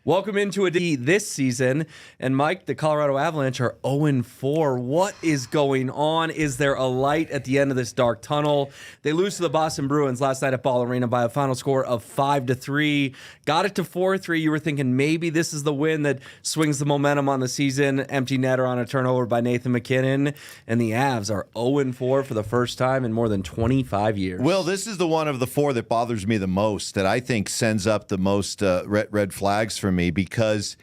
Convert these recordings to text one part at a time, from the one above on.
Welcome into a D this season. And Mike, the Colorado Avalanche are 0-4. What is going on? Is there a light at the end of this dark tunnel? They lose to the Boston Bruins last night at Ball Arena by a final score of 5-3. Got it to 4-3. You were thinking maybe this is the win that swings the momentum on the season. Empty netter on a turnover by Nathan MacKinnon. And the Avs are 0-4 for the first time in more than 25 years. Will, this is the one of the four that bothers me the most, that I think sends up the most red flags for me, because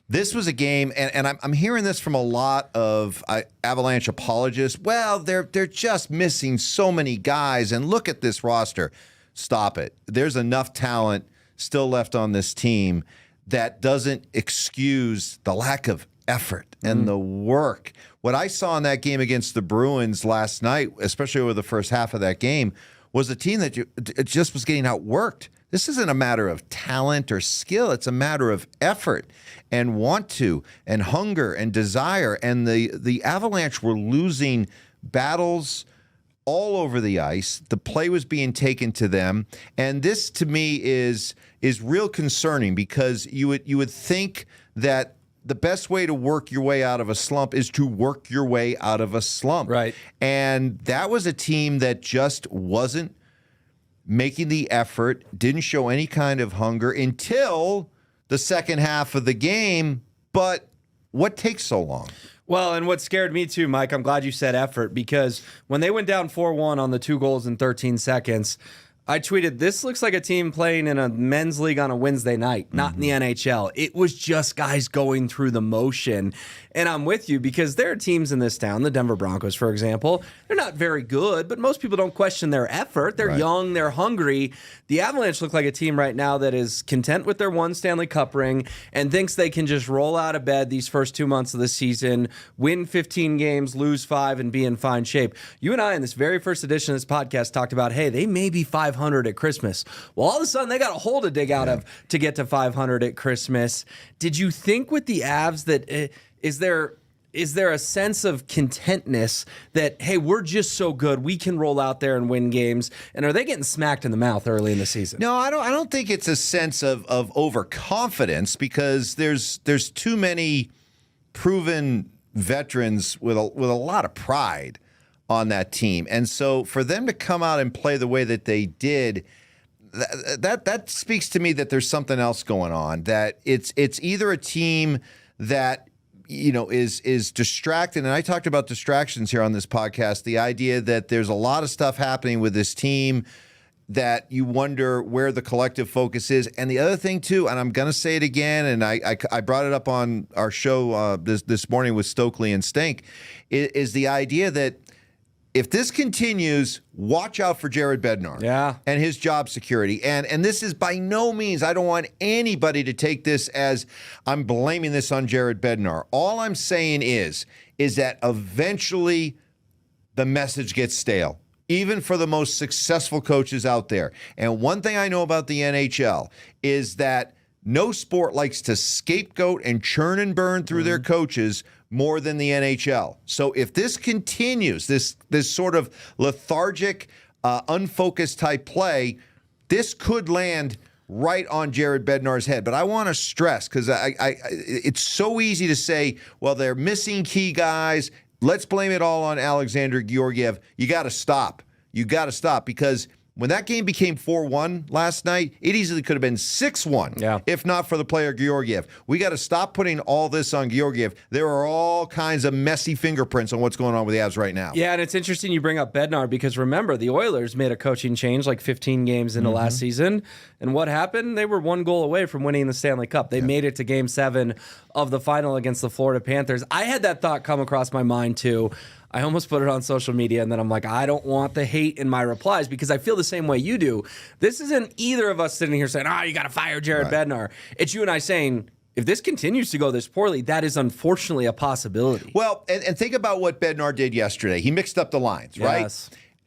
this was a game, and I'm hearing this from a lot of Avalanche apologists. Well, they're just missing so many guys, and look at this roster. Stop it. There's enough talent still left on this team that doesn't excuse the lack of effort and the work. What I saw in that game against the Bruins last night, especially over the first half of that game, was a team that it just was getting outworked. This isn't a matter of talent or skill. It's a matter of effort and want to and hunger and desire. And the Avalanche were losing battles all over the ice. The play was being taken to them. And this, to me, is real concerning, because you would think that the best way to work your way out of a slump is to work your way out of a slump. Right. And that was a team that just wasn't making the effort, didn't show any kind of hunger until the second half of the game. But what takes so long? Well, and what scared me too, Mike, I'm glad you said effort, because when they went down 4-1 on the 2 goals in 13 seconds, I tweeted, this looks like a team playing in a men's league on a Wednesday night, not in the NHL. It was just guys going through the motion. And I'm with you, because there are teams in this town, the Denver Broncos, for example. They're not very good, but most people don't question their effort. They're young, they're hungry. The Avalanche look like a team right now that is content with their one Stanley Cup ring and thinks they can just roll out of bed these first 2 months of the season, win 15 games, lose 5, and be in fine shape. You and I, in this very first edition of this podcast, talked about, hey, they may be 500 at Christmas. Well, all of a sudden, they got a hole to dig out of to get to 500 at Christmas. Did you think with the Avs that is there a sense of contentness that, hey, we're just so good, we can roll out there and win games? And are they getting smacked in the mouth early in the season? No, I don't think it's a sense of overconfidence, because there's too many proven veterans with a lot of pride on that team. And so for them to come out and play the way that they did, that speaks to me that there's something else going on, that it's either a team that is distracted. And I talked about distractions here on this podcast, the idea that there's a lot of stuff happening with this team that you wonder where the collective focus is. And the other thing too, and I'm going to say it again, and I brought it up on our show this morning with Stokely and Stink, is the idea that if this continues, watch out for Jared Bednar and his job security. And this is by no means, I don't want anybody to take this as I'm blaming this on Jared Bednar. All I'm saying is that eventually the message gets stale, even for the most successful coaches out there. And one thing I know about the NHL is that no sport likes to scapegoat and churn and burn through their coaches more than the NHL. So if this continues, this sort of lethargic, unfocused type play, this could land right on Jared Bednar's head. But I want to stress, because it's so easy to say, well, they're missing key guys. Let's blame it all on Alexandar Georgiev. You got to stop. You got to stop, because when that game became 4-1 last night, it easily could have been 6-1 if not for the player Georgiev. We got to stop putting all this on Georgiev. There are all kinds of messy fingerprints on what's going on with the Avs right now. Yeah, and it's interesting you bring up Bednar, because remember, the Oilers made a coaching change like 15 games into last season. And what happened? They were 1 goal away from winning the Stanley Cup. They made it to Game 7 of the final against the Florida Panthers. I had that thought come across my mind too. I almost put it on social media, and then I'm like, I don't want the hate in my replies, because I feel the same way you do. This isn't either of us sitting here saying, you got to fire Jared Bednar. It's you and I saying, if this continues to go this poorly, that is unfortunately a possibility. Well, and think about what Bednar did yesterday. He mixed up the lines, right?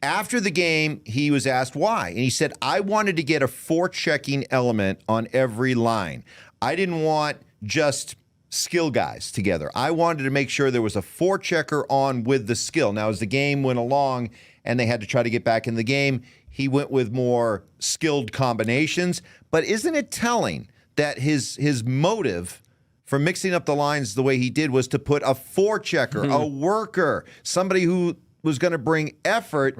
After the game, he was asked why, and he said, I wanted to get a forechecking element on every line. I didn't want just skill guys together. I wanted to make sure there was a forechecker on with the skill. Now, as the game went along and they had to try to get back in the game, he went with more skilled combinations. But isn't it telling that his motive for mixing up the lines the way he did was to put a forechecker, a worker, somebody who was going to bring effort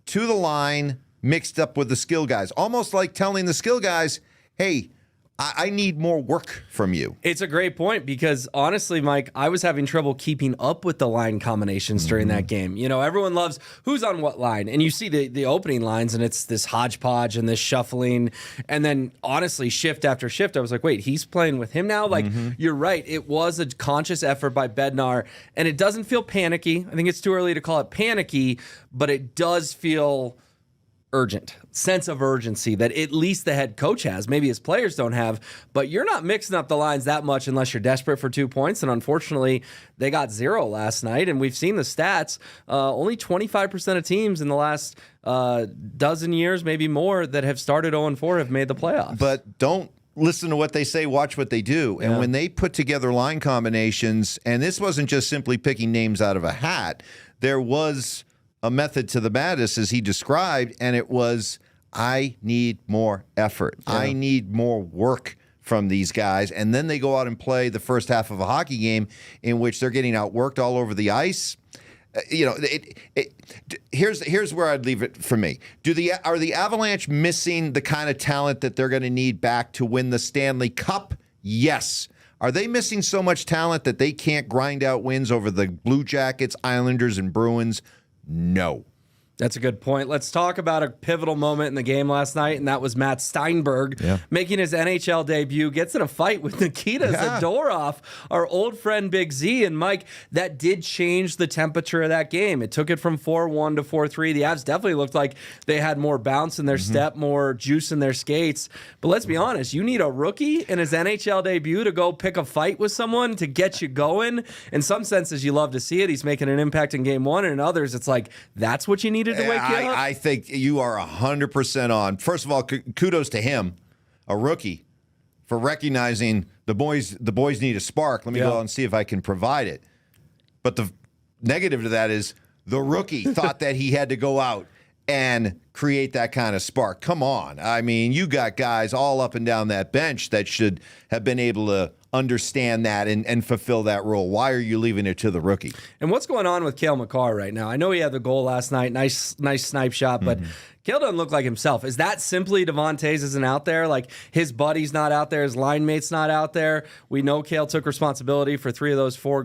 to the line mixed up with the skill guys. Almost like telling the skill guys, hey, I need more work from you. It's a great point because honestly, Mike, I was having trouble keeping up with the line combinations during that game. You know, everyone loves who's on what line, and you see the opening lines, and it's this hodgepodge and this shuffling, and then honestly, shift after shift, I was like, wait, he's playing with him now? Like, you're right. It was a conscious effort by Bednar, and it doesn't feel panicky. I think it's too early to call it panicky, but it does feel urgent, sense of urgency that at least the head coach has. Maybe his players don't have, but you're not mixing up the lines that much unless you're desperate for 2 points. And unfortunately, they got 0 last night. And we've seen the stats. Only 25% of teams in the last dozen years, maybe more, that have started 0-4 have made the playoffs. But don't listen to what they say, watch what they do. And when they put together line combinations, and this wasn't just simply picking names out of a hat, there was a method to the madness, as he described, and it was, I need more effort. I need more work from these guys. And then they go out and play the first half of a hockey game in which they're getting outworked all over the ice. Here's where I'd leave it for me. Are the Avalanche missing the kind of talent that they're going to need back to win the Stanley Cup? Yes. Are they missing so much talent that they can't grind out wins over the Blue Jackets, Islanders, and Bruins? No. That's a good point. Let's talk about a pivotal moment in the game last night, and that was Matt Steinberg making his NHL debut, gets in a fight with Nikita Zadorov, our old friend Big Z. And Mike, that did change the temperature of that game. It took it from 4-1 to 4-3. The Avs definitely looked like they had more bounce in their step, more juice in their skates. But let's be honest, you need a rookie in his NHL debut to go pick a fight with someone to get you going. In some senses, you love to see it. He's making an impact in game one, and in others, it's like, that's what you needed to wake you up? I think you are 100% on. First of all, kudos to him, a rookie, for recognizing the boys need a spark. Let me go out and see if I can provide it. But the negative to that is the rookie thought that he had to go out and create that kind of spark. Come on. I mean, you got guys all up and down that bench that should have been able to understand that and fulfill that role. Why are you leaving it to the rookie? And what's going on with Cale Makar right now? I know he had the goal last night. Nice snipe shot, but Cale doesn't look like himself. Is that simply Devontae's isn't out there? Like, his buddy's not out there, his line mate's not out there. We know Cale took responsibility for 3 or 4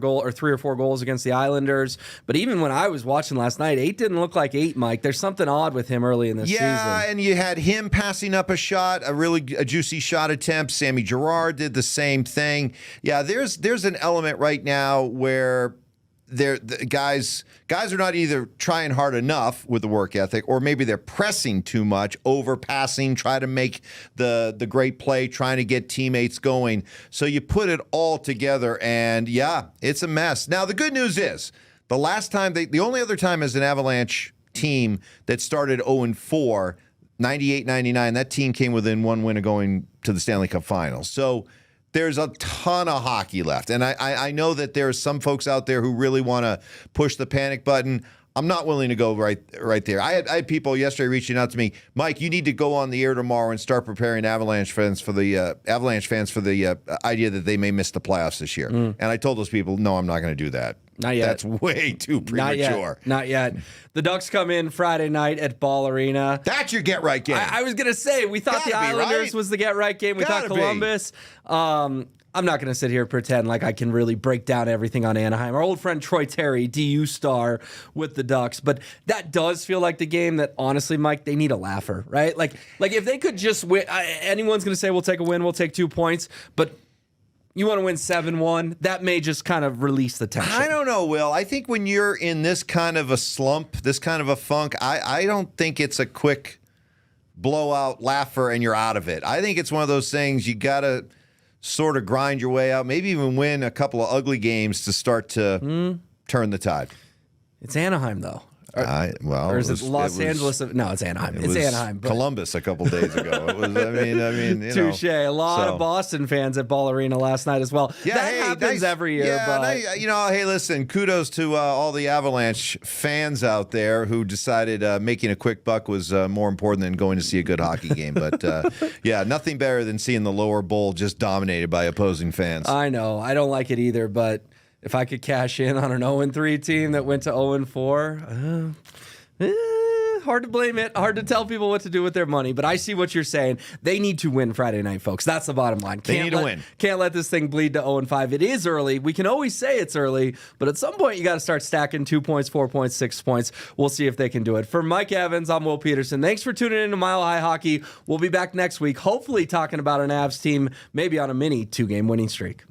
goals against the Islanders. But even when I was watching last night, 8 didn't look like 8, Mike. There's something odd with him early in the season. Yeah, and you had him passing up a shot, a juicy shot attempt. Sammy Girard did the same thing. Yeah, there's an element right now where the guys are not either trying hard enough with the work ethic, or maybe they're pressing too much, overpassing, try to make the great play, trying to get teammates going. So you put it all together, and yeah, it's a mess. Now the good news is the last time the only other time as an Avalanche team that started 0-4, 98-99, that team came within 1 win of going to the Stanley Cup Finals. So there's a ton of hockey left. And I know that there are some folks out there who really want to push the panic button. I'm not willing to go right there. I had people yesterday reaching out to me, Mike, you need to go on the air tomorrow and start preparing Avalanche fans for the idea that they may miss the playoffs this year. And I told those people, no, I'm not going to do that. Not yet. That's way too premature. Not yet. The Ducks come in Friday night at Ball Arena. That's your get-right game. I was going to say, we thought the Islanders was the get-right game. We thought Columbus. I'm not going to sit here and pretend like I can really break down everything on Anaheim. Our old friend Troy Terry, DU star with the Ducks. But that does feel like the game that, honestly, Mike, they need a laugher, right? Like if they could just win, anyone's going to say, we'll take a win, we'll take 2 points. But you want to win 7-1, that may just kind of release the tension. I don't know, Will. I think when you're in this kind of a slump, this kind of a funk, I don't think it's a quick blowout laugher and you're out of it. I think it's one of those things you got to sort of grind your way out, maybe even win a couple of ugly games to start to turn the tide. It's Anaheim, though. Or is it Los Angeles? No, it's Anaheim. It's Anaheim. But Columbus a couple days ago. It was. I mean, you touche. A lot of Boston fans at Ball Arena last night as well. Yeah, that happens every year. Yeah, but hey, listen. Kudos to all the Avalanche fans out there who decided making a quick buck was more important than going to see a good hockey game. But yeah, nothing better than seeing the lower bowl just dominated by opposing fans. I know. I don't like it either, but if I could cash in on an 0-3 team that went to 0-4, hard to blame it. Hard to tell people what to do with their money. But I see what you're saying. They need to win Friday night, folks. That's the bottom line. They need to win. Can't let this thing bleed to 0-5. It is early. We can always say it's early, but at some point you got to start stacking 2 points, 4 points, 6 points. We'll see if they can do it. For Mike Evans, I'm Will Peterson. Thanks for tuning in to Mile High Hockey. We'll be back next week, hopefully talking about an Avs team, maybe on a mini 2-game winning streak.